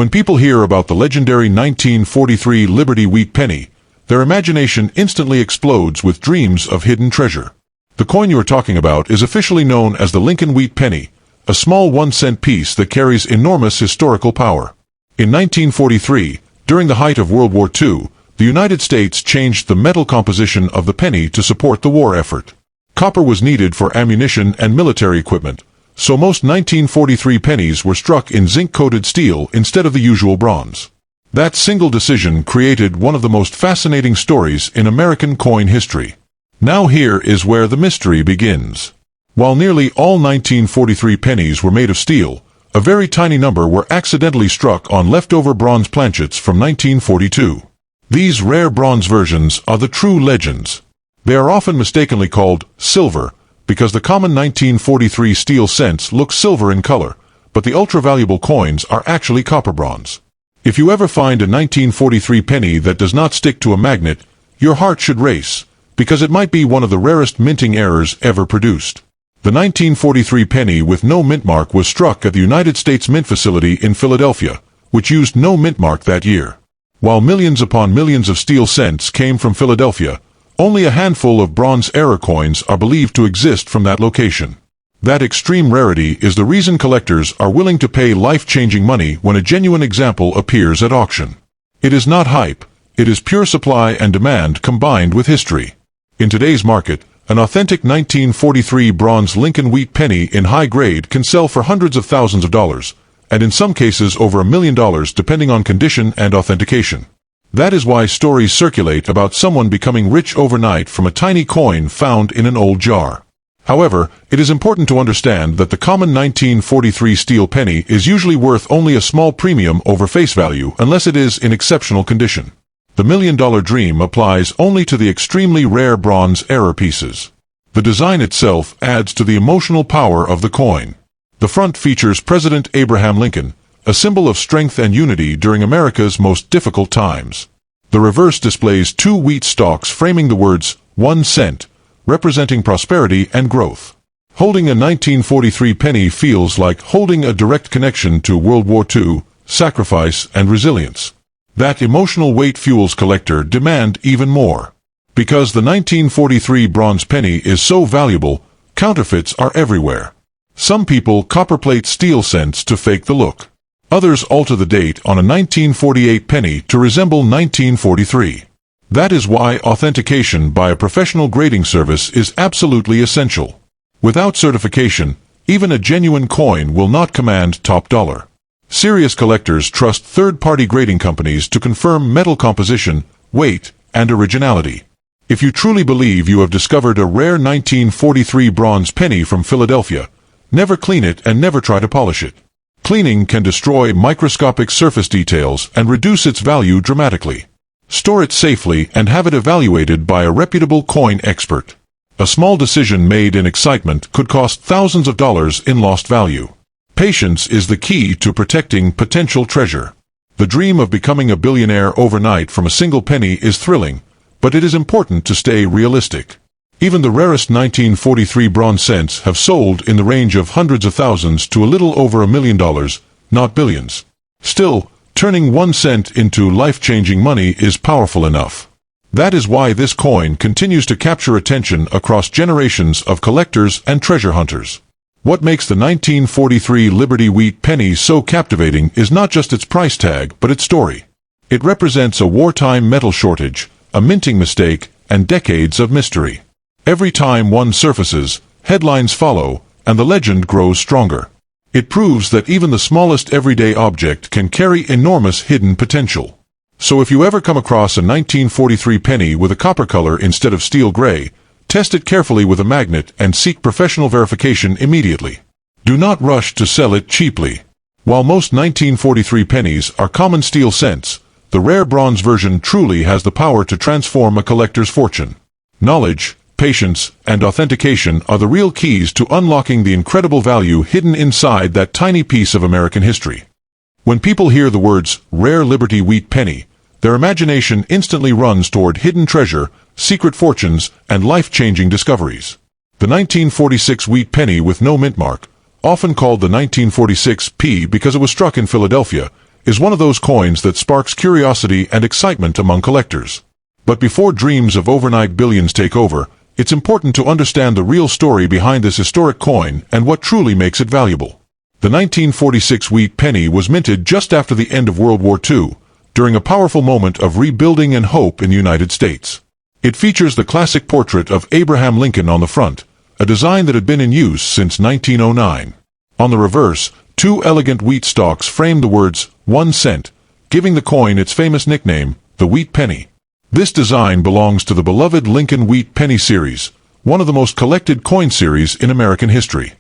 When people hear about the legendary 1943 Liberty Wheat penny, their imagination instantly explodes with dreams of hidden treasure. The coin you are talking about is officially known as the Lincoln Wheat penny, a small 1-cent piece that carries enormous historical power. In 1943, during the height of World War II, the United States changed the metal composition of the penny to support the war effort. Copper was needed for ammunition and military equipment, so most 1943 pennies were struck in zinc-coated steel instead of the usual bronze. That single decision created one of the most fascinating stories in American coin history. Now here is where the mystery begins. While nearly all 1943 pennies were made of steel, a very tiny number were accidentally struck on leftover bronze planchets from 1942. These rare bronze versions are the true legends. They are often mistakenly called silver, because the common 1943 steel cents look silver in color, but the ultra-valuable coins are actually copper bronze. If you ever find a 1943 penny that does not stick to a magnet, your heart should race, because it might be one of the rarest minting errors ever produced. The 1943 penny with no mint mark was struck at the United States Mint facility in Philadelphia, which used no mint mark that year. While millions upon millions of steel cents came from Philadelphia, only a handful of bronze era coins are believed to exist from that location. That extreme rarity is the reason collectors are willing to pay life-changing money when a genuine example appears at auction. It is not hype, it is pure supply and demand combined with history. In today's market, an authentic 1943 bronze Lincoln Wheat penny in high grade can sell for hundreds of thousands of dollars, and in some cases over $1 million depending on condition and authentication. That is why stories circulate about someone becoming rich overnight from a tiny coin found in an old jar. However, it is important to understand that the common 1943 steel penny is usually worth only a small premium over face value unless it is in exceptional condition. The $1 million dream applies only to the extremely rare bronze era pieces. The design itself adds to the emotional power of the coin. The front features President Abraham Lincoln, a symbol of strength and unity during America's most difficult times. The reverse displays 2 wheat stalks framing the words, 1 cent, representing prosperity and growth. Holding a 1943 penny feels like holding a direct connection to World War II, sacrifice, and resilience. That emotional weight fuels collector demand even more. Because the 1943 bronze penny is so valuable, counterfeits are everywhere. Some people copperplate steel cents to fake the look. Others alter the date on a 1948 penny to resemble 1943. That is why authentication by a professional grading service is absolutely essential. Without certification, even a genuine coin will not command top dollar. Serious collectors trust third-party grading companies to confirm metal composition, weight, and originality. If you truly believe you have discovered a rare 1943 bronze penny from Philadelphia, never clean it and never try to polish it. Cleaning can destroy microscopic surface details and reduce its value dramatically. Store it safely and have it evaluated by a reputable coin expert. A small decision made in excitement could cost thousands of dollars in lost value. Patience is the key to protecting potential treasure. The dream of becoming a billionaire overnight from a single penny is thrilling, but it is important to stay realistic. Even the rarest 1943 bronze cents have sold in the range of hundreds of thousands to a little over $1 million, not billions. Still, turning 1 cent into life-changing money is powerful enough. That is why this coin continues to capture attention across generations of collectors and treasure hunters. What makes the 1943 Liberty Wheat penny so captivating is not just its price tag, but its story. It represents a wartime metal shortage, a minting mistake, and decades of mystery. Every time one surfaces, headlines follow, and the legend grows stronger. It proves that even the smallest everyday object can carry enormous hidden potential. So if you ever come across a 1943 penny with a copper color instead of steel gray, test it carefully with a magnet and seek professional verification immediately. Do not rush to sell it cheaply. While most 1943 pennies are common steel cents, the rare bronze version truly has the power to transform a collector's fortune. Knowledge, patience, and authentication are the real keys to unlocking the incredible value hidden inside that tiny piece of American history. When people hear the words, rare Liberty Wheat penny, their imagination instantly runs toward hidden treasure, secret fortunes, and life-changing discoveries. The 1946 wheat penny with no mint mark, often called the 1946 P because it was struck in Philadelphia, is one of those coins that sparks curiosity and excitement among collectors. But before dreams of overnight billions take over, it's important to understand the real story behind this historic coin and what truly makes it valuable. The 1946 wheat penny was minted just after the end of World War II, during a powerful moment of rebuilding and hope in the United States. It features the classic portrait of Abraham Lincoln on the front, a design that had been in use since 1909. On the reverse, two elegant wheat stalks frame the words 1 cent, giving the coin its famous nickname, the wheat penny. This design belongs to the beloved Lincoln Wheat Penny series, one of the most collected coin series in American history.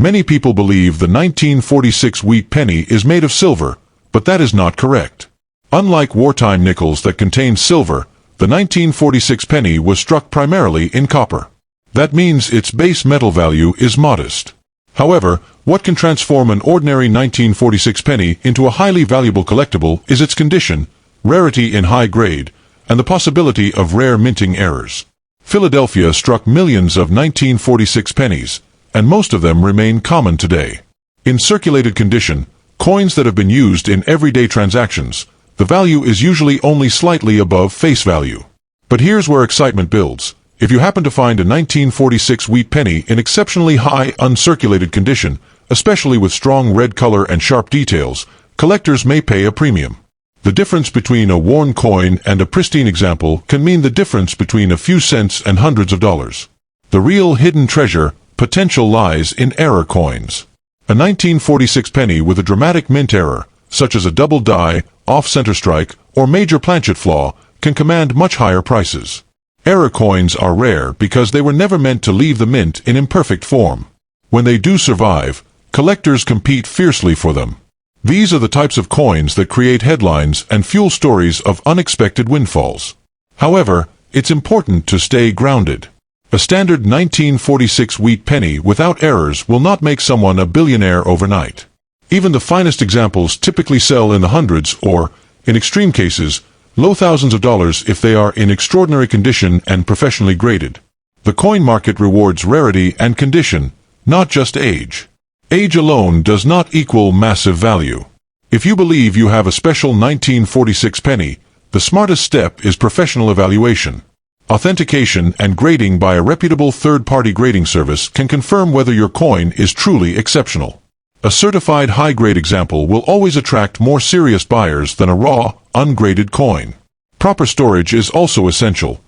Many people believe the 1946 wheat penny is made of silver, but that is not correct. Unlike wartime nickels that contained silver, the 1946 penny was struck primarily in copper. That means its base metal value is modest. However, what can transform an ordinary 1946 penny into a highly valuable collectible is its condition, rarity in high grade, and the possibility of rare minting errors. Philadelphia struck millions of 1946 pennies, and most of them remain common today. In circulated condition, coins that have been used in everyday transactions, the value is usually only slightly above face value. But here's where excitement builds. If you happen to find a 1946 wheat penny in exceptionally high, uncirculated condition, especially with strong red color and sharp details, collectors may pay a premium. The difference between a worn coin and a pristine example can mean the difference between a few cents and hundreds of dollars. The real hidden treasure potential lies in error coins. A 1946 penny with a dramatic mint error, such as a double die, off-center strike, or major planchet flaw, can command much higher prices. Error coins are rare because they were never meant to leave the mint in imperfect form. When they do survive, collectors compete fiercely for them. These are the types of coins that create headlines and fuel stories of unexpected windfalls. However, it's important to stay grounded. A standard 1946 wheat penny without errors will not make someone a billionaire overnight. Even the finest examples typically sell in the hundreds or, in extreme cases, low thousands of dollars if they are in extraordinary condition and professionally graded. The coin market rewards rarity and condition, not just age. Age alone does not equal massive value. If you believe you have a special 1946 penny, the smartest step is professional evaluation. Authentication and grading by a reputable third-party grading service can confirm whether your coin is truly exceptional. A certified high-grade example will always attract more serious buyers than a raw, ungraded coin. Proper storage is also essential.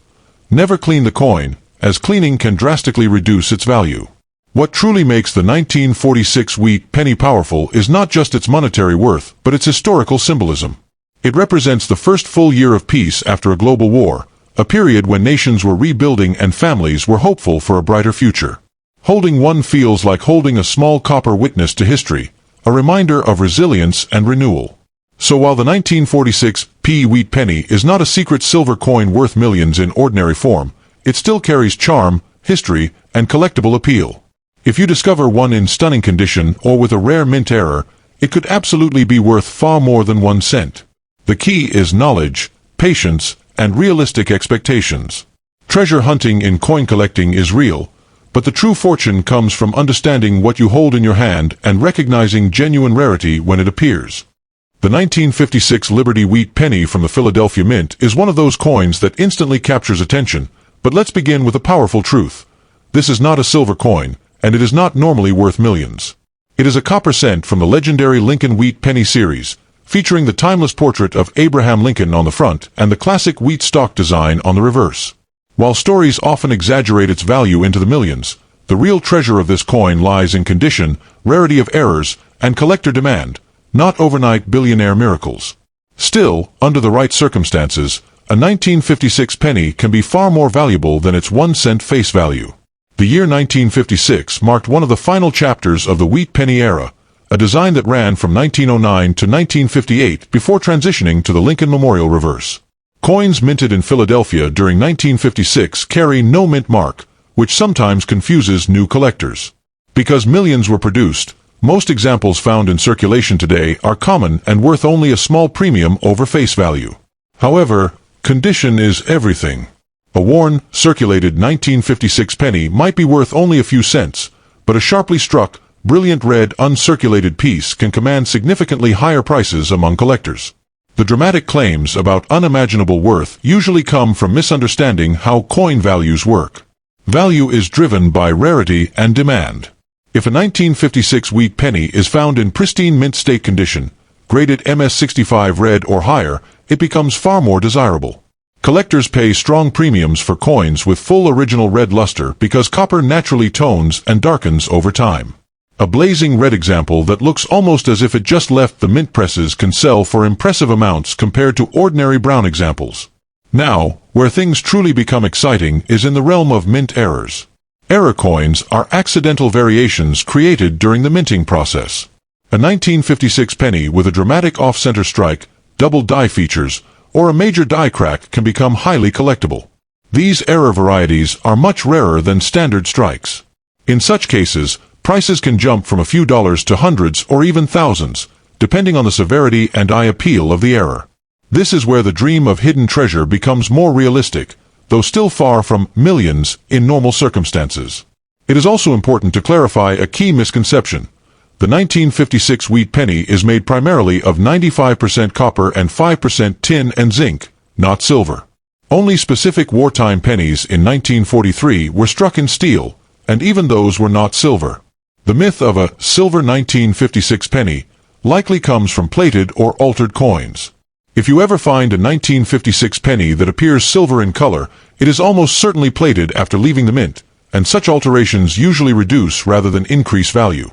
Never clean the coin, as cleaning can drastically reduce its value. What truly makes the 1946 wheat penny powerful is not just its monetary worth, but its historical symbolism. It represents the first full year of peace after a global war, a period when nations were rebuilding and families were hopeful for a brighter future. Holding one feels like holding a small copper witness to history, a reminder of resilience and renewal. So while the 1946 wheat penny is not a secret silver coin worth millions in ordinary form, it still carries charm, history, and collectible appeal. If you discover one in stunning condition or with a rare mint error, it could absolutely be worth far more than 1 cent. The key is knowledge, patience, and realistic expectations. Treasure hunting in coin collecting is real, but the true fortune comes from understanding what you hold in your hand and recognizing genuine rarity when it appears. The 1956 Liberty Wheat Penny from the Philadelphia Mint is one of those coins that instantly captures attention, but let's begin with a powerful truth. This is not a silver coin, and it is not normally worth millions. It is a copper cent from the legendary Lincoln Wheat Penny series, featuring the timeless portrait of Abraham Lincoln on the front and the classic wheat stalk design on the reverse. While stories often exaggerate its value into the millions, the real treasure of this coin lies in condition, rarity of errors, and collector demand, not overnight billionaire miracles. Still, under the right circumstances, a 1956 penny can be far more valuable than its 1 cent face value. The year 1956 marked one of the final chapters of the wheat penny era, a design that ran from 1909 to 1958 before transitioning to the Lincoln Memorial reverse. Coins minted in Philadelphia during 1956 carry no mint mark, which sometimes confuses new collectors. Because millions were produced, most examples found in circulation today are common and worth only a small premium over face value. However, condition is everything. A worn, circulated 1956 penny might be worth only a few cents, but a sharply struck, brilliant red uncirculated piece can command significantly higher prices among collectors. The dramatic claims about unimaginable worth usually come from misunderstanding how coin values work. Value is driven by rarity and demand. If a 1956 wheat penny is found in pristine mint state condition, graded MS65 red or higher, it becomes far more desirable. Collectors pay strong premiums for coins with full original red luster because copper naturally tones and darkens over time. A blazing red example that looks almost as if it just left the mint presses can sell for impressive amounts compared to ordinary brown examples. Now, where things truly become exciting is in the realm of mint errors. Error coins are accidental variations created during the minting process. A 1956 penny with a dramatic off-center strike, double die features, or a major die crack can become highly collectible. These error varieties are much rarer than standard strikes. In such cases, prices can jump from a few dollars to hundreds or even thousands, depending on the severity and eye appeal of the error. This is where the dream of hidden treasure becomes more realistic, though still far from millions in normal circumstances. It is also important to clarify a key misconception. The 1956 wheat penny is made primarily of 95% copper and 5% tin and zinc, not silver. Only specific wartime pennies in 1943 were struck in steel, and even those were not silver. The myth of a silver 1956 penny likely comes from plated or altered coins. If you ever find a 1956 penny that appears silver in color, it is almost certainly plated after leaving the mint, and such alterations usually reduce rather than increase value.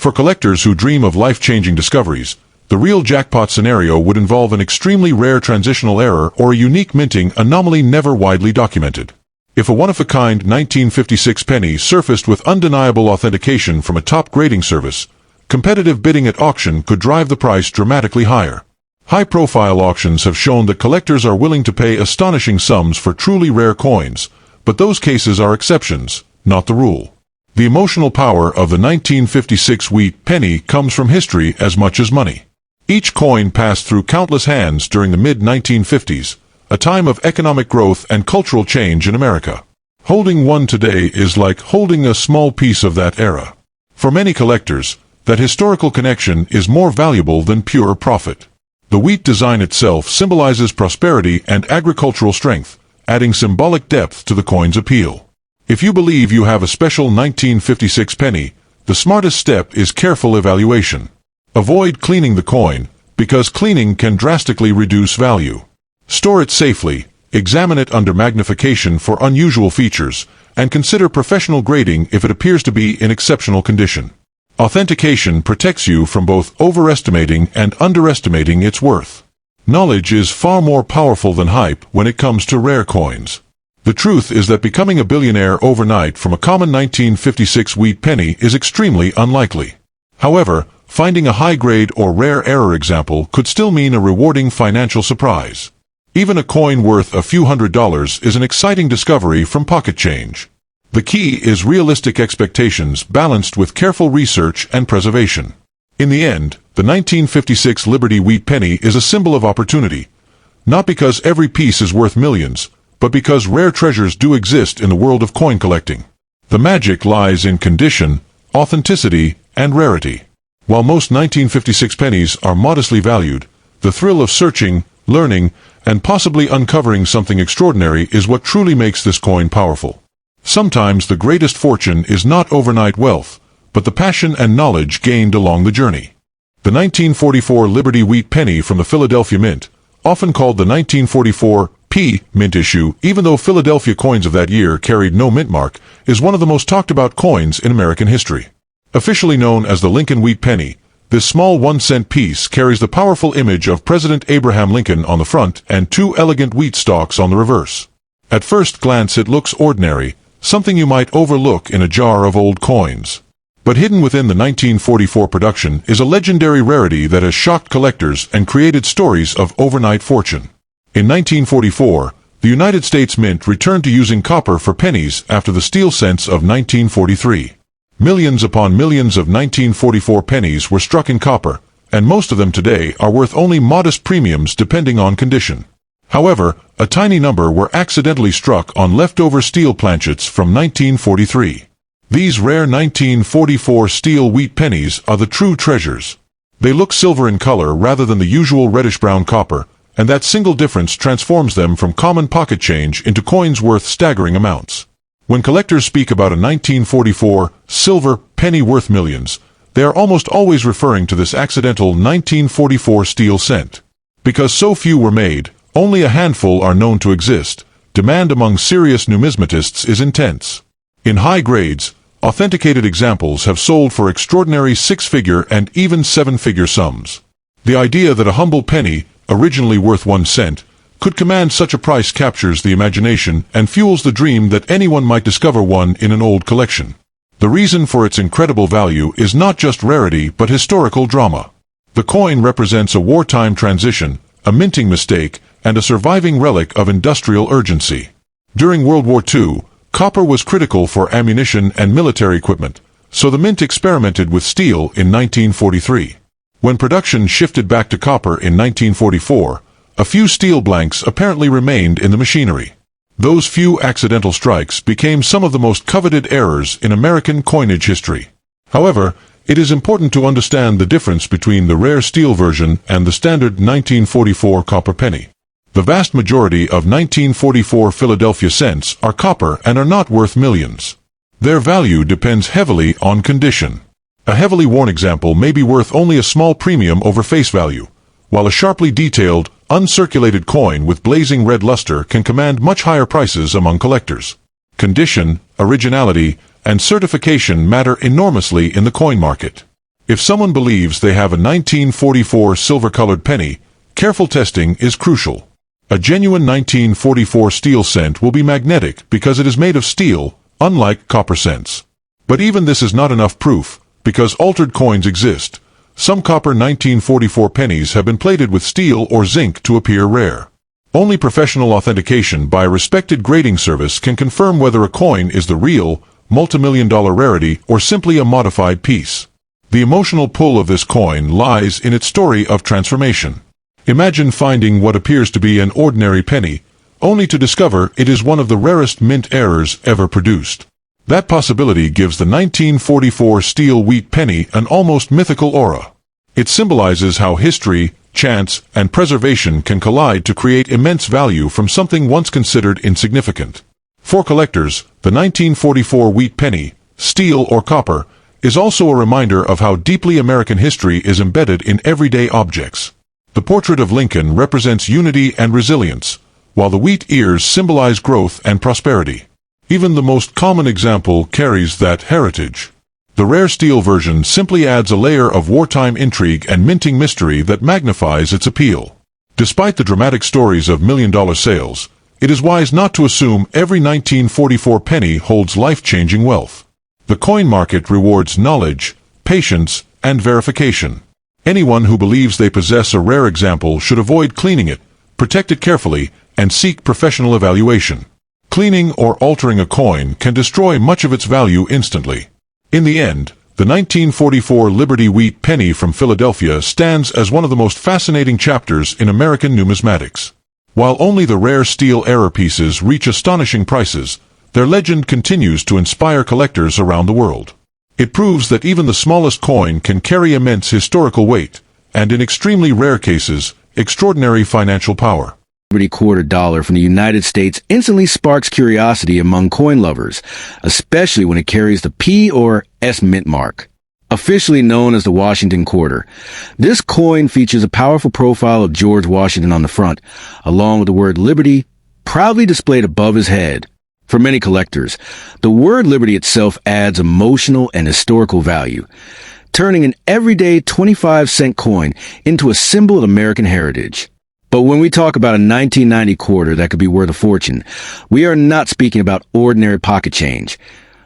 For collectors who dream of life-changing discoveries, the real jackpot scenario would involve an extremely rare transitional error or a unique minting anomaly never widely documented. If a one-of-a-kind 1956 penny surfaced with undeniable authentication from a top grading service, competitive bidding at auction could drive the price dramatically higher. High-profile auctions have shown that collectors are willing to pay astonishing sums for truly rare coins, but those cases are exceptions, not the rule. The emotional power of the 1956 wheat penny comes from history as much as money. Each coin passed through countless hands during the mid-1950s, a time of economic growth and cultural change in America. Holding one today is like holding a small piece of that era. For many collectors, that historical connection is more valuable than pure profit. The wheat design itself symbolizes prosperity and agricultural strength, adding symbolic depth to the coin's appeal. If you believe you have a special 1956 penny, the smartest step is careful evaluation. Avoid cleaning the coin, because cleaning can drastically reduce value. Store it safely, examine it under magnification for unusual features, and consider professional grading if it appears to be in exceptional condition. Authentication protects you from both overestimating and underestimating its worth. Knowledge is far more powerful than hype when it comes to rare coins. The truth is that becoming a billionaire overnight from a common 1956 wheat penny is extremely unlikely. However, finding a high-grade or rare error example could still mean a rewarding financial surprise. Even a coin worth a few $100s is an exciting discovery from pocket change. The key is realistic expectations balanced with careful research and preservation. In the end, the 1956 Liberty wheat penny is a symbol of opportunity, not because every piece is worth millions, but because rare treasures do exist in the world of coin collecting. The magic lies in condition, authenticity, and rarity. While most 1956 pennies are modestly valued, the thrill of searching, learning, and possibly uncovering something extraordinary is what truly makes this coin powerful. Sometimes the greatest fortune is not overnight wealth, but the passion and knowledge gained along the journey. The 1944 Liberty wheat penny from the Philadelphia Mint, often called the 1944 P mint issue, even though Philadelphia coins of that year carried no mint mark, is one of the most talked about coins in American history. Officially known as the Lincoln wheat penny, this small 1-cent piece carries the powerful image of President Abraham Lincoln on the front and two elegant wheat stalks on the reverse. At first glance it looks ordinary, something you might overlook in a jar of old coins. But hidden within the 1944 production is a legendary rarity that has shocked collectors and created stories of overnight fortune. In 1944, the United States Mint returned to using copper for pennies after the steel cents of 1943. Millions upon millions of 1944 pennies were struck in copper, and most of them today are worth only modest premiums depending on condition. However, a tiny number were accidentally struck on leftover steel planchets from 1943. These rare 1944 steel wheat pennies are the true treasures. They look silver in color rather than the usual reddish-brown copper, and that single difference transforms them from common pocket change into coins worth staggering amounts. When collectors speak about a 1944 silver penny worth millions, they are almost always referring to this accidental 1944 steel cent. Because so few were made, only a handful are known to exist. Demand among serious numismatists is intense. In high grades, authenticated examples have sold for extraordinary six-figure and even seven-figure sums. The idea that a humble penny, originally worth 1 cent, could command such a price captures the imagination and fuels the dream that anyone might discover one in an old collection. The reason for its incredible value is not just rarity but historical drama. The coin represents a wartime transition, a minting mistake, and a surviving relic of industrial urgency. During World War II, copper was critical for ammunition and military equipment, so the mint experimented with steel in 1943. When production shifted back to copper in 1944, a few steel blanks apparently remained in the machinery. Those few accidental strikes became some of the most coveted errors in American coinage history. However, it is important to understand the difference between the rare steel version and the standard 1944 copper penny. The vast majority of 1944 Philadelphia cents are copper and are not worth millions. Their value depends heavily on condition. A heavily worn example may be worth only a small premium over face value, while a sharply detailed, uncirculated coin with blazing red luster can command much higher prices among collectors. Condition, originality, and certification matter enormously in the coin market. If someone believes they have a 1944 silver-colored penny, careful testing is crucial. A genuine 1944 steel cent will be magnetic because it is made of steel, unlike copper cents. But even this is not enough proof, because altered coins exist. Some copper 1944 pennies have been plated with steel or zinc to appear rare. Only professional authentication by a respected grading service can confirm whether a coin is the real, multimillion-dollar rarity or simply a modified piece. The emotional pull of this coin lies in its story of transformation. Imagine finding what appears to be an ordinary penny, only to discover it is one of the rarest mint errors ever produced. That possibility gives the 1944 steel wheat penny an almost mythical aura. It symbolizes how history, chance, and preservation can collide to create immense value from something once considered insignificant. For collectors, the 1944 wheat penny, steel or copper, is also a reminder of how deeply American history is embedded in everyday objects. The portrait of Lincoln represents unity and resilience, while the wheat ears symbolize growth and prosperity. Even the most common example carries that heritage. The rare steel version simply adds a layer of wartime intrigue and minting mystery that magnifies its appeal. Despite the dramatic stories of million-dollar sales, it is wise not to assume every 1944 penny holds life-changing wealth. The coin market rewards knowledge, patience, and verification. Anyone who believes they possess a rare example should avoid cleaning it, protect it carefully, and seek professional evaluation. Cleaning or altering a coin can destroy much of its value instantly. In the end, the 1944 Liberty Wheat penny from Philadelphia stands as one of the most fascinating chapters in American numismatics. While only the rare steel error pieces reach astonishing prices, their legend continues to inspire collectors around the world. It proves that even the smallest coin can carry immense historical weight, and in extremely rare cases, extraordinary financial power. Liberty quarter dollar from the United States instantly sparks curiosity among coin lovers, especially when it carries the P or S mint mark. Officially known as the Washington quarter, this coin features a powerful profile of George Washington on the front, along with the word Liberty proudly displayed above his head. For many collectors, the word Liberty itself adds emotional and historical value, turning an everyday 25-cent coin into a symbol of American heritage. But when we talk about a 1990 quarter that could be worth a fortune, we are not speaking about ordinary pocket change.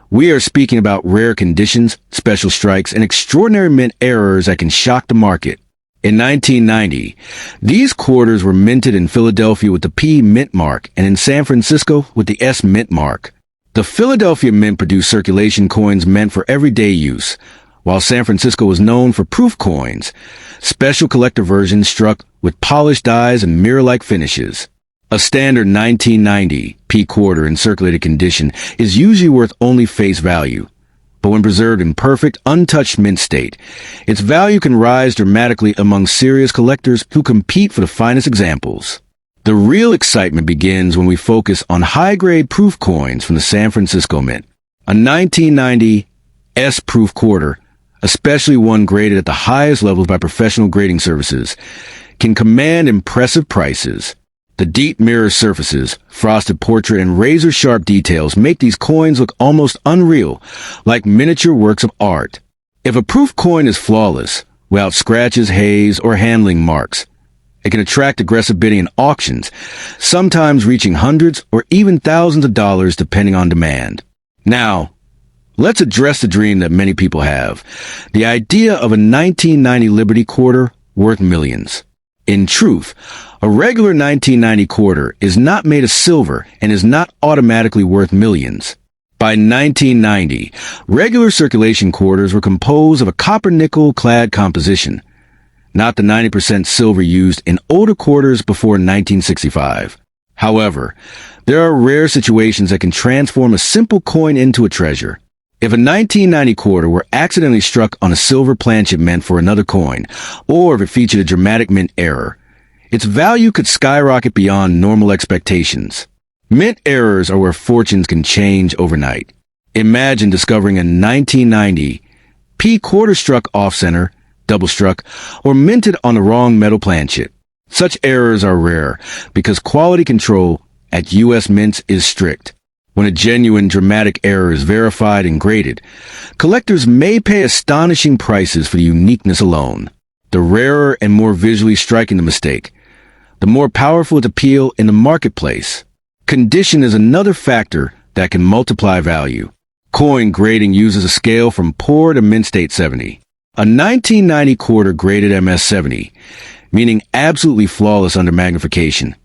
We are speaking about rare conditions, special strikes, and extraordinary mint errors that can shock the market. In 1990, these quarters were minted in Philadelphia with the P mint mark and in San Francisco with the S mint mark. The Philadelphia Mint produced circulation coins meant for everyday use, while San Francisco was known for proof coins, special collector versions struck with polished dies and mirror-like finishes. A standard 1990 P quarter in circulated condition is usually worth only face value. but when preserved in perfect, untouched mint state, its value can rise dramatically among serious collectors who compete for the finest examples. The real excitement begins when we focus on high-grade proof coins from the San Francisco Mint. A 1990 S-proof quarter, especially one graded at the highest levels by professional grading services, can command impressive prices. The deep mirror surfaces, frosted portrait, and razor-sharp details make these coins look almost unreal, like miniature works of art. If a proof coin is flawless, without scratches, haze, or handling marks, it can attract aggressive bidding in auctions, sometimes reaching hundreds or even thousands of dollars depending on demand. Now, let's address the dream that many people have, the idea of a 1990 Liberty quarter worth millions. In truth, a regular 1990 quarter is not made of silver and is not automatically worth millions. By 1990, regular circulation quarters were composed of a copper-nickel clad composition, not the 90% silver used in older quarters before 1965. However, there are rare situations that can transform a simple coin into a treasure. If a 1990 quarter were accidentally struck on a silver planchet meant for another coin, or if it featured a dramatic mint error, its value could skyrocket beyond normal expectations. Mint errors are where fortunes can change overnight. Imagine discovering a 1990 P quarter struck off-center, double struck, or minted on the wrong metal planchet. Such errors are rare because quality control at U.S. mints is strict. When a genuine dramatic error is verified and graded, collectors may pay astonishing prices for the uniqueness alone. The rarer and more visually striking the mistake, the more powerful its appeal in the marketplace. Condition is another factor that can multiply value. Coin grading uses a scale from poor to mint state 70. A 1990 quarter graded MS 70, meaning absolutely flawless under magnification,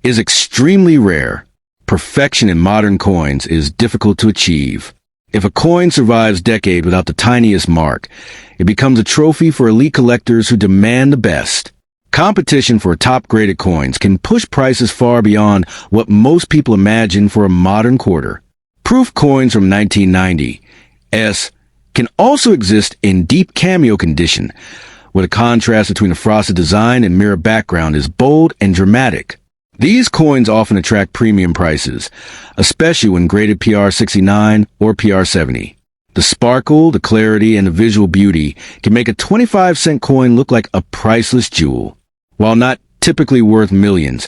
is extremely rare. Perfection in modern coins is difficult to achieve. If a coin survives decades without the tiniest mark, it becomes a trophy for elite collectors who demand the best. Competition for top-graded coins can push prices far beyond what most people imagine for a modern quarter. Proof coins from 1990 S can also exist in deep cameo condition, where the contrast between the frosted design and mirror background is bold and dramatic. These coins often attract premium prices, especially when graded PR69 or PR70. The sparkle, the clarity, and the visual beauty can make a 25-cent coin look like a priceless jewel. While not typically worth millions,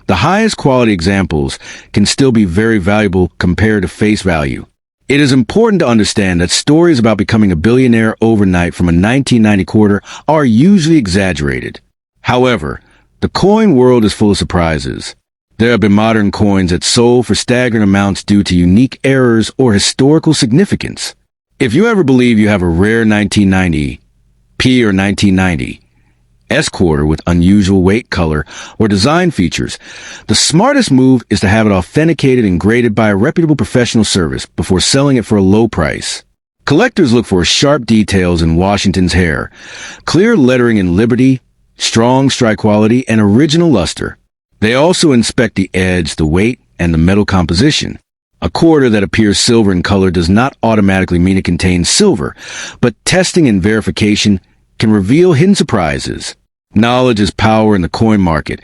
the highest quality examples can still be very valuable compared to face value. It is important to understand that stories about becoming a billionaire overnight from a 1990 quarter are usually exaggerated. However, the coin world is full of surprises. There have been modern coins that sold for staggering amounts due to unique errors or historical significance. If you ever believe you have a rare 1990 P or 1990 S quarter with unusual weight, color, or design features, the smartest move is to have it authenticated and graded by a reputable professional service before selling it for a low price. Collectors look for sharp details in Washington's hair, clear lettering in Liberty, strong strike quality, and original luster. They also inspect the edge, the weight, and the metal composition. A quarter that appears silver in color does not automatically mean it contains silver, but testing and verification can reveal hidden surprises. Knowledge is power in the coin market,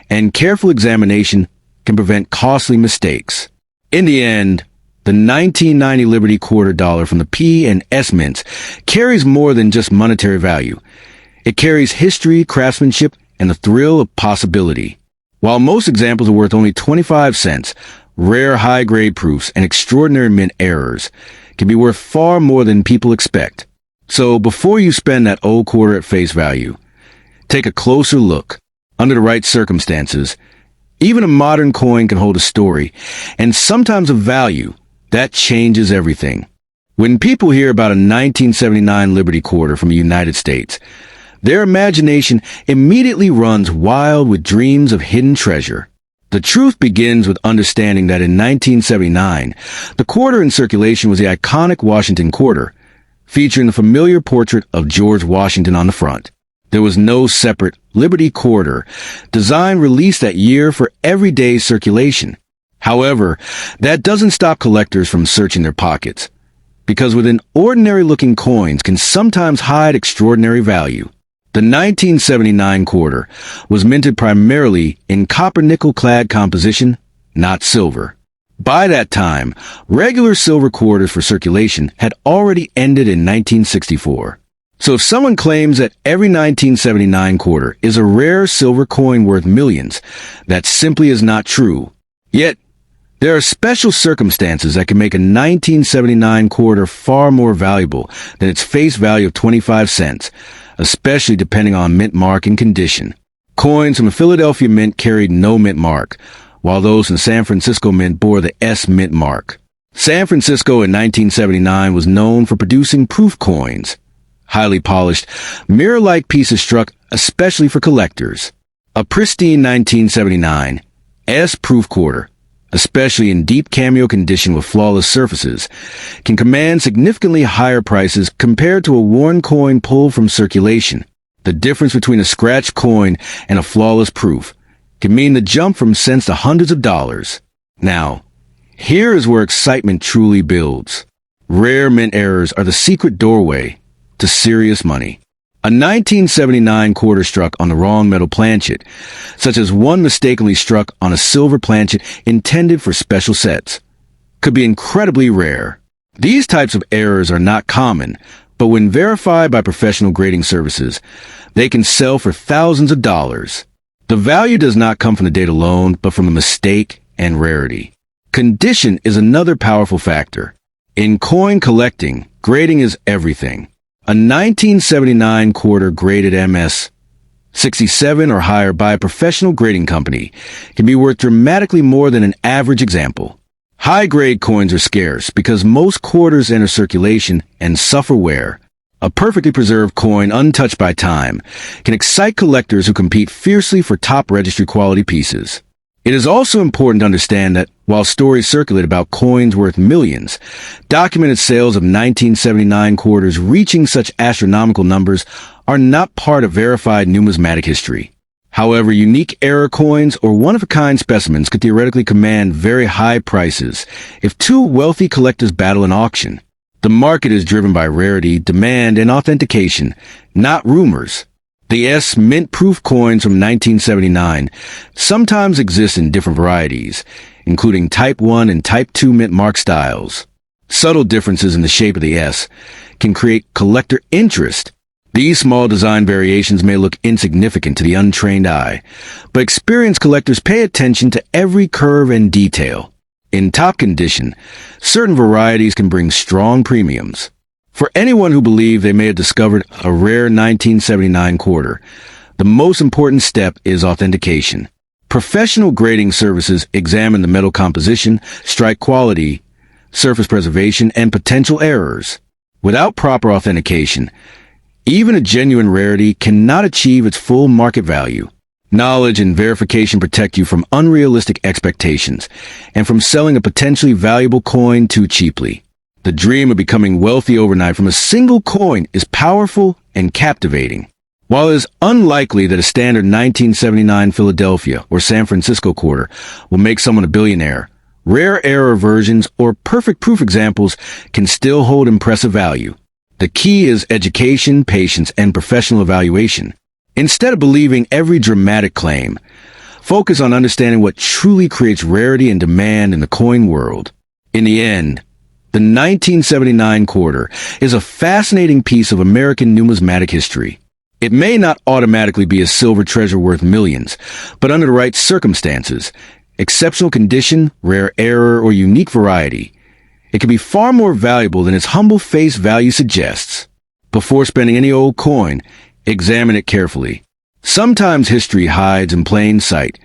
and careful examination can prevent costly mistakes. In the end, the 1990 Liberty quarter dollar from the P and S mints carries more than just monetary value. It carries history, craftsmanship, and the thrill of possibility. While most examples are worth only 25 cents, rare high-grade proofs and extraordinary mint errors can be worth far more than people expect. So before you spend that old quarter at face value, take a closer look. Under the right circumstances, even a modern coin can hold a story, and sometimes a value that changes everything. When people hear about a 1979 Liberty quarter from the United States, their imagination immediately runs wild with dreams of hidden treasure. The truth begins with understanding that in 1979, the quarter in circulation was the iconic Washington quarter, featuring the familiar portrait of George Washington on the front. There was no separate Liberty quarter design released that year for everyday circulation. However, that doesn't stop collectors from searching their pockets. because within ordinary-looking coins can sometimes hide extraordinary value. The 1979 quarter was minted primarily in copper-nickel-clad composition, not silver. By that time, regular silver quarters for circulation had already ended in 1964. So if someone claims that every 1979 quarter is a rare silver coin worth millions, that simply is not true. Yet, there are special circumstances that can make a 1979 quarter far more valuable than its face value of 25 cents, especially depending on mint mark and condition. Coins from the Philadelphia Mint carried no mint mark, while those in San Francisco Mint bore the S mint mark. San Francisco in 1979 was known for producing proof coins, highly polished, mirror-like pieces struck especially for collectors. A pristine 1979 S proof quarter, especially in deep cameo condition with flawless surfaces, can command significantly higher prices compared to a worn coin pulled from circulation. The difference between a scratched coin and a flawless proof can mean the jump from cents to hundreds of dollars. Now, here is where excitement truly builds. Rare mint errors are the secret doorway to serious money. A 1979 quarter struck on the wrong metal planchet, such as one mistakenly struck on a silver planchet intended for special sets, could be incredibly rare. These types of errors are not common, but when verified by professional grading services, they can sell for thousands of dollars. The value does not come from the date alone, but from the mistake and rarity. Condition is another powerful factor. In coin collecting, grading is everything. A 1979 quarter graded MS 67 or higher by a professional grading company can be worth dramatically more than an average example. High-grade coins are scarce because most quarters enter circulation and suffer wear. A perfectly preserved coin untouched by time can excite collectors who compete fiercely for top registry quality pieces. It is also important to understand that while stories circulate about coins worth millions, documented sales of 1979 quarters reaching such astronomical numbers are not part of verified numismatic history. However, unique error coins or one-of-a-kind specimens could theoretically command very high prices if two wealthy collectors battle in auction. The market is driven by rarity, demand, and authentication, not rumors. The S mint-proof coins from 1979 sometimes exist in different varieties, including Type 1 and Type 2 mint mark styles. Subtle differences in the shape of the S can create collector interest. These small design variations may look insignificant to the untrained eye, but experienced collectors pay attention to every curve and detail. In top condition, certain varieties can bring strong premiums. For anyone who believes they may have discovered a rare 1979 quarter, the most important step is authentication. Professional grading services examine the metal composition, strike quality, surface preservation, and potential errors. Without proper authentication, even a genuine rarity cannot achieve its full market value. Knowledge and verification protect you from unrealistic expectations and from selling a potentially valuable coin too cheaply. The dream of becoming wealthy overnight from a single coin is powerful and captivating. While it is unlikely that a standard 1979 Philadelphia or San Francisco quarter will make someone a billionaire, rare error versions or perfect proof examples can still hold impressive value. The key is education, patience, and professional evaluation. Instead of believing every dramatic claim, focus on understanding what truly creates rarity and demand in the coin world. In the end, the 1979 quarter is a fascinating piece of American numismatic history. It may not automatically be a silver treasure worth millions, but under the right circumstances, exceptional condition, rare error, or unique variety, it can be far more valuable than its humble face value suggests. Before spending any old coin, examine it carefully. Sometimes history hides in plain sight,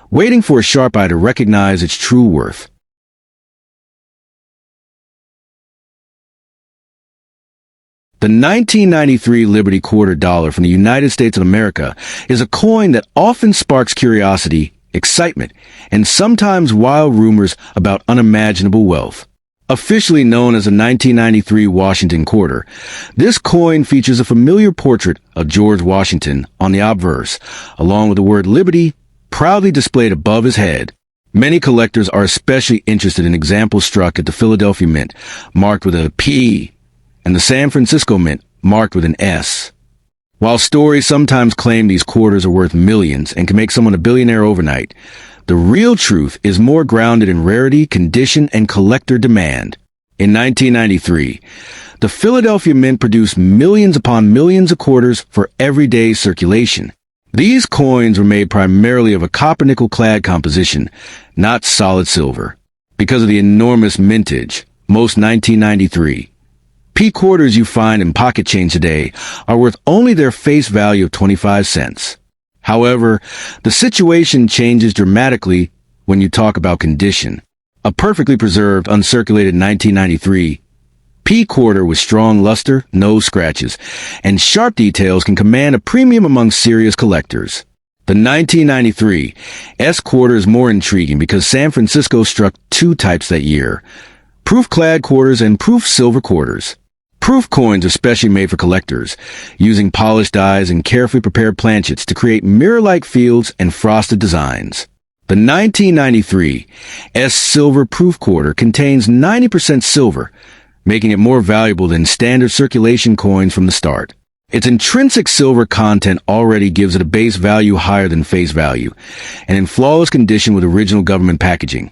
waiting for a sharp eye to recognize its true worth. The 1993 Liberty Quarter Dollar from the United States of America is a coin that often sparks curiosity, excitement, and sometimes wild rumors about unimaginable wealth. Officially known as the 1993 Washington Quarter, this coin features a familiar portrait of George Washington on the obverse, along with the word Liberty proudly displayed above his head. Many collectors are especially interested in examples struck at the Philadelphia Mint, marked with a P, and the San Francisco Mint, marked with an S. While stories sometimes claim these quarters are worth millions and can make someone a billionaire overnight, the real truth is more grounded in rarity, condition, and collector demand. In 1993, the Philadelphia Mint produced millions upon millions of quarters for everyday circulation. These coins were made primarily of a copper-nickel-clad composition, not solid silver. Because of the enormous mintage, most 1993 P quarters you find in pocket change today are worth only their face value of 25 cents. However, the situation changes dramatically when you talk about condition. A perfectly preserved, uncirculated 1993 P quarter with strong luster, no scratches, and sharp details can command a premium among serious collectors. The 1993 S quarter is more intriguing because San Francisco struck two types that year: proof-clad quarters and proof silver quarters. Proof coins are specially made for collectors, using polished dies and carefully prepared planchets to create mirror-like fields and frosted designs. The 1993 S silver proof quarter contains 90% silver, making it more valuable than standard circulation coins from the start. Its intrinsic silver content already gives it a base value higher than face value, and in flawless condition with original government packaging.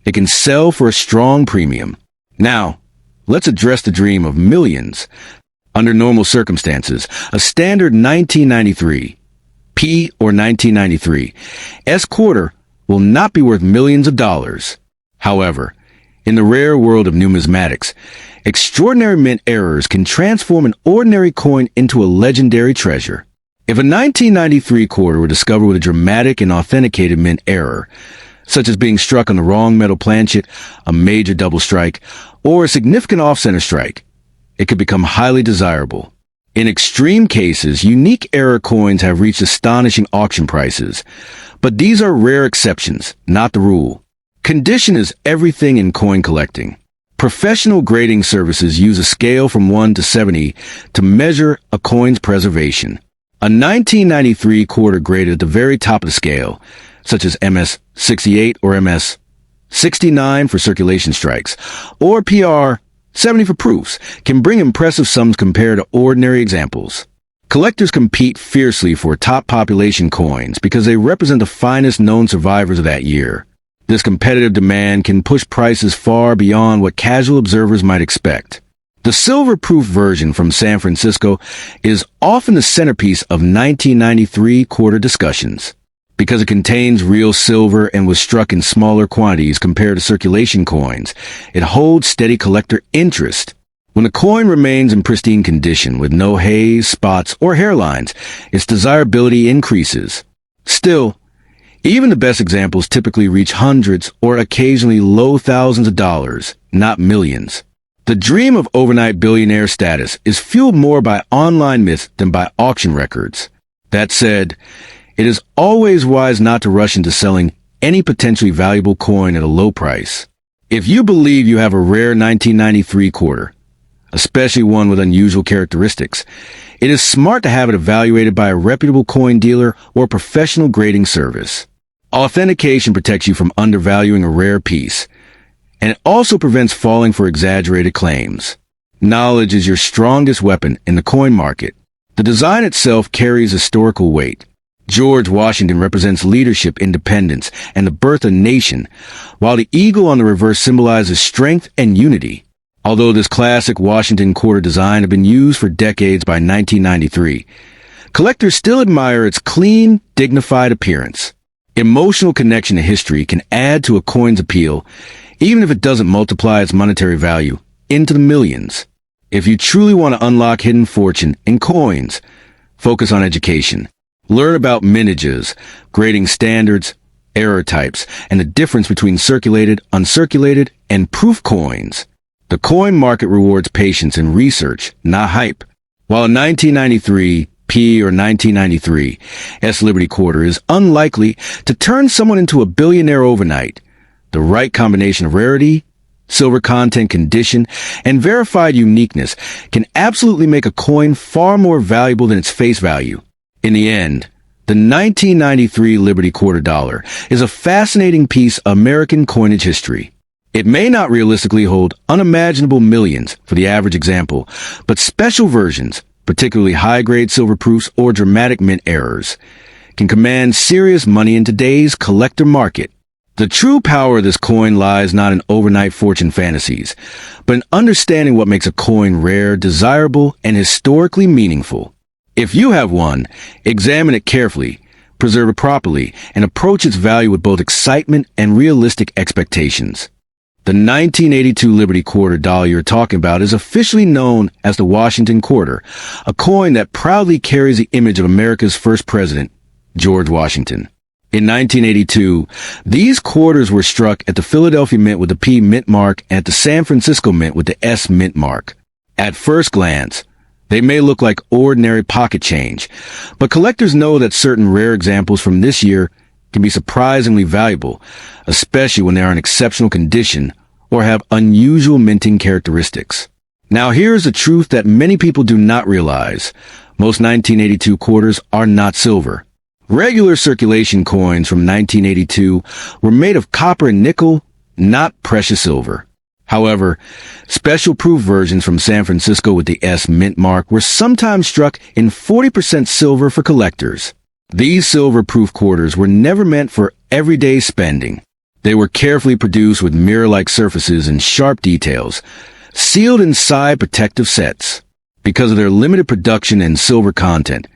It can sell for a strong premium. Now, let's address the dream of millions. Under normal circumstances, a standard 1993 P or 1993 S quarter will not be worth millions of dollars. However, in the rare world of numismatics, extraordinary mint errors can transform an ordinary coin into a legendary treasure. If a 1993 quarter were discovered with a dramatic and authenticated mint error, such as being struck on the wrong metal planchet, a major double strike, or a significant off-center strike, it could become highly desirable. In extreme cases, unique error coins have reached astonishing auction prices, but these are rare exceptions, not the rule. Condition is everything in coin collecting. Professional grading services use a scale from 1 to 70 to measure a coin's preservation. A 1993 quarter graded at the very top of the scale, such as MS 68 or MS 69 for circulation strikes, or PR 70 for proofs, can bring impressive sums compared to ordinary examples. Collectors compete fiercely for top population coins because they represent the finest known survivors of that year. This competitive demand can push prices far beyond what casual observers might expect. The silver-proof version from San Francisco is often the centerpiece of 1993 quarter discussions. Because it contains real silver and was struck in smaller quantities compared to circulation coins, it holds steady collector interest. When a coin remains in pristine condition with no haze, spots, or hairlines, its desirability increases. Still, even the best examples typically reach hundreds or occasionally low thousands of dollars, not millions. The dream of overnight billionaire status is fueled more by online myths than by auction records. That said, it is always wise not to rush into selling any potentially valuable coin at a low price. If you believe you have a rare 1993 quarter, especially one with unusual characteristics, it is smart to have it evaluated by a reputable coin dealer or professional grading service. Authentication protects you from undervaluing a rare piece, and it also prevents falling for exaggerated claims. Knowledge is your strongest weapon in the coin market. The design itself carries historical weight. George Washington represents leadership, independence, and the birth of a nation, while the eagle on the reverse symbolizes strength and unity. Although this classic Washington quarter design had been used for decades by 1993, collectors still admire its clean, dignified appearance. Emotional connection to history can add to a coin's appeal, even if it doesn't multiply its monetary value into the millions. If you truly want to unlock hidden fortune in coins, focus on education. Learn about mintages, grading standards, error types, and the difference between circulated, uncirculated, and proof coins. The coin market rewards patience and research, not hype. While a 1993 P or 1993 S Liberty quarter is unlikely to turn someone into a billionaire overnight, the right combination of rarity, silver content, condition, and verified uniqueness can absolutely make a coin far more valuable than its face value. In the end, The 1993 Liberty Quarter Dollar is a fascinating piece of American coinage history. It may not realistically hold unimaginable millions for the average example, but special versions, particularly high-grade silver proofs or dramatic mint errors, can command serious money in today's collector market. The true power of this coin lies not in overnight fortune fantasies, but in understanding what makes a coin rare, desirable, and historically meaningful. If you have one, examine it carefully, preserve it properly, and approach its value with both excitement and realistic expectations. The 1982 Liberty Quarter Dollar you're talking about is officially known as the Washington Quarter, a coin that proudly carries the image of America's first president, George Washington. In 1982, these quarters were struck at the Philadelphia Mint with the P mint mark and at the San Francisco Mint with the S mint mark. At first glance, they may look like ordinary pocket change, but collectors know that certain rare examples from this year can be surprisingly valuable, especially when they are in exceptional condition or have unusual minting characteristics. Now here's the truth that many people do not realize. Most 1982 quarters are not silver. Regular circulation coins from 1982 were made of copper and nickel, not precious silver. However, special proof versions from San Francisco with the S mint mark were sometimes struck in 40% silver for collectors. These silver proof quarters were never meant for everyday spending. They were carefully produced with mirror-like surfaces and sharp details, sealed inside protective sets. Because of their limited production and silver content,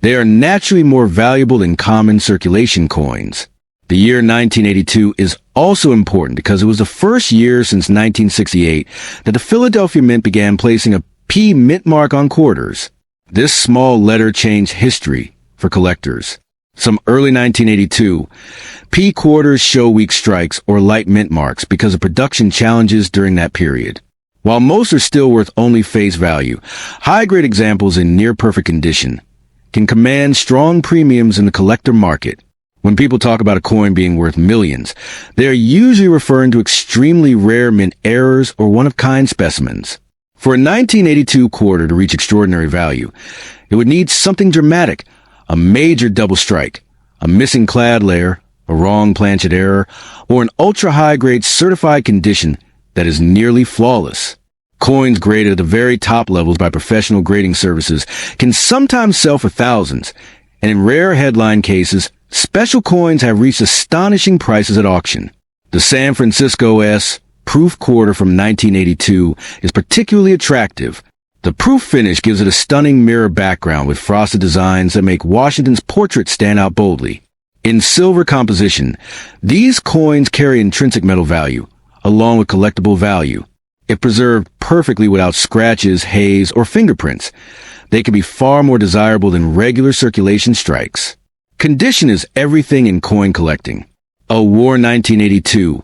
they are naturally more valuable than common circulation coins. The year 1982 is also important because it was the first year since 1968 that the Philadelphia Mint began placing a P mint mark on quarters. This small letter changed history for collectors. Some early 1982, P quarters show weak strikes or light mint marks because of production challenges during that period. While most are still worth only face value, high-grade examples in near-perfect condition can command strong premiums in the collector market. When people talk about a coin being worth millions, they are usually referring to extremely rare mint errors or one-of-kind specimens. For a 1982 quarter to reach extraordinary value, it would need something dramatic, a major double strike, a missing clad layer, a wrong planchet error, or an ultra-high-grade certified condition that is nearly flawless. Coins graded at the very top levels by professional grading services can sometimes sell for thousands, and in rare headline cases, special coins have reached astonishing prices at auction. The San Francisco S proof quarter from 1982 is particularly attractive. The proof finish gives it a stunning mirror background with frosted designs that make Washington's portrait stand out boldly. In silver composition, these coins carry intrinsic metal value, along with collectible value. If preserved perfectly without scratches, haze, or fingerprints, they can be far more desirable than regular circulation strikes. Condition is everything in coin collecting. A War 1982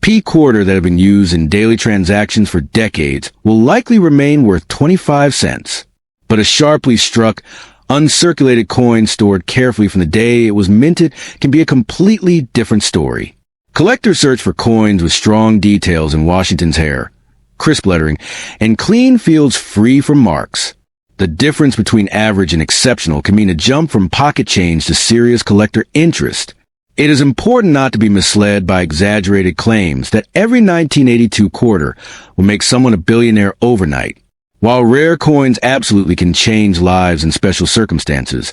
P quarter that have been used in daily transactions for decades will likely remain worth 25 cents. But a sharply struck, uncirculated coin stored carefully from the day it was minted can be a completely different story. Collectors search for coins with strong details in Washington's hair, crisp lettering, and clean fields free from marks. The difference between average and exceptional can mean a jump from pocket change to serious collector interest. It is important not to be misled by exaggerated claims that every 1982 quarter will make someone a billionaire overnight. While rare coins absolutely can change lives in special circumstances,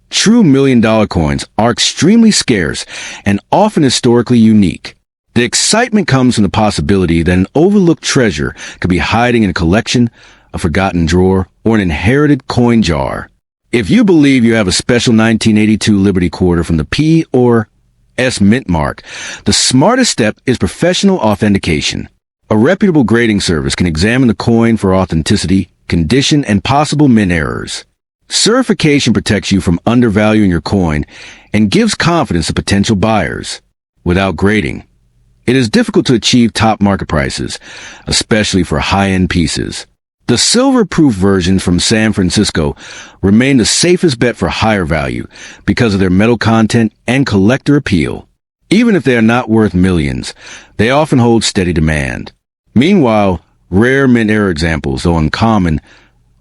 true million-dollar coins are extremely scarce and often historically unique. The excitement comes from the possibility that an overlooked treasure could be hiding in a collection, a forgotten drawer, or an inherited coin jar. If you believe you have a special 1982 Liberty Quarter from the P or S mint mark, the smartest step is professional authentication. A reputable grading service can examine the coin for authenticity, condition, and possible mint errors. Certification protects you from undervaluing your coin and gives confidence to potential buyers. Without grading, it is difficult to achieve top market prices, especially for high-end pieces. The silver-proof versions from San Francisco remain the safest bet for higher value because of their metal content and collector appeal. Even if they are not worth millions, they often hold steady demand. Meanwhile, rare mint error examples, though uncommon,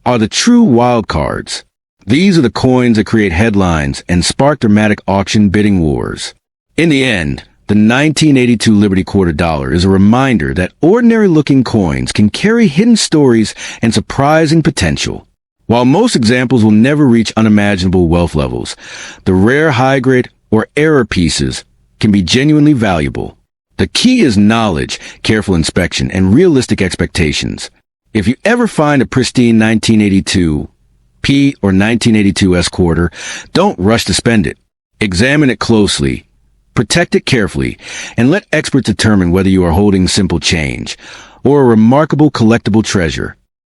are the true wild cards. These are the coins that create headlines and spark dramatic auction bidding wars. In the end, the 1982 Liberty Quarter Dollar is a reminder that ordinary-looking coins can carry hidden stories and surprising potential. While most examples will never reach unimaginable wealth levels, the rare high-grade or error pieces can be genuinely valuable. The key is knowledge, careful inspection, and realistic expectations. If you ever find a pristine 1982 P or 1982 S quarter, don't rush to spend it. Examine it closely, protect it carefully, and let experts determine whether you are holding simple change or a remarkable collectible treasure.